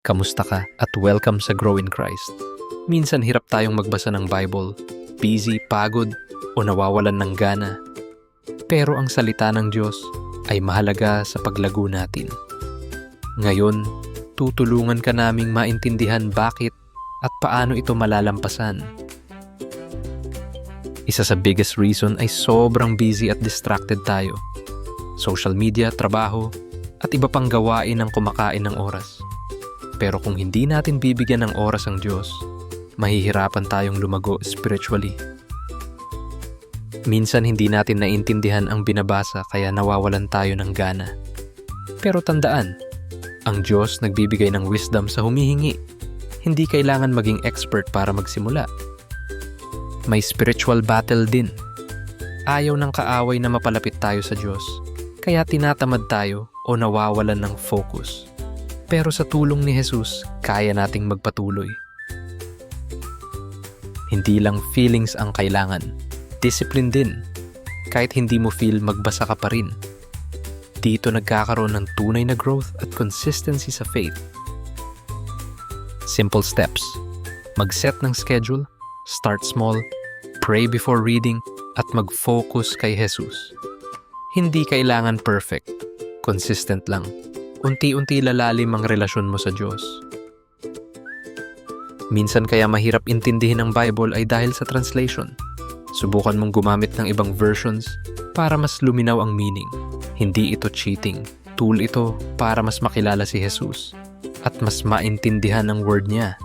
Kamusta ka at welcome sa Grow in Christ. Minsan hirap tayong magbasa ng Bible, busy, pagod, o nawawalan ng gana. Pero ang salita ng Diyos ay mahalaga sa paglago natin. Ngayon, tutulungan ka naming maintindihan bakit at paano ito malalampasan. Isa sa biggest reason ay sobrang busy at distracted tayo. Social media, trabaho, at iba pang gawain ang kumakain ng oras. Pero kung hindi natin bibigyan ng oras ang Diyos, mahihirapan tayong lumago spiritually. Minsan hindi natin naintindihan ang binabasa kaya nawawalan tayo ng gana. Pero tandaan, ang Diyos nagbibigay ng wisdom sa humihingi. Hindi kailangan maging expert para magsimula. May spiritual battle din. Ayaw ng kaaway na mapalapit tayo sa Diyos, kaya tinatamad tayo o nawawalan ng focus. Pero sa tulong ni Jesus, kaya nating magpatuloy. Hindi lang feelings ang kailangan, discipline din. Kahit hindi mo feel, magbasa ka pa rin. Dito nagkakaroon ng tunay na growth at consistency sa faith. Simple steps. Mag-set ng schedule, start small, pray before reading, at mag-focus kay Jesus. Hindi kailangan perfect, consistent lang. Unti-unti lalalim ang relasyon mo sa Diyos. Minsan kaya mahirap intindihin ang Bible ay dahil sa translation. Subukan mong gumamit ng ibang versions para mas luminaw ang meaning. Hindi ito cheating. Tool ito para mas makilala si Jesus at mas maintindihan ang word niya.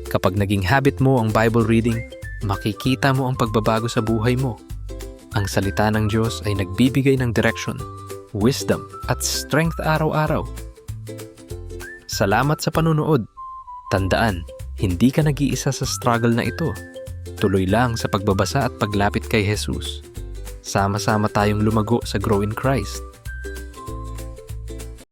Kapag naging habit mo ang Bible reading, makikita mo ang pagbabago sa buhay mo. Ang salita ng Diyos ay nagbibigay ng direction, wisdom, at strength araw-araw. Salamat sa panunood. Tandaan, hindi ka nag-iisa sa struggle na ito. Tuloy lang sa pagbabasa at paglapit kay Jesus. Sama-sama tayong lumago sa Grow in Christ.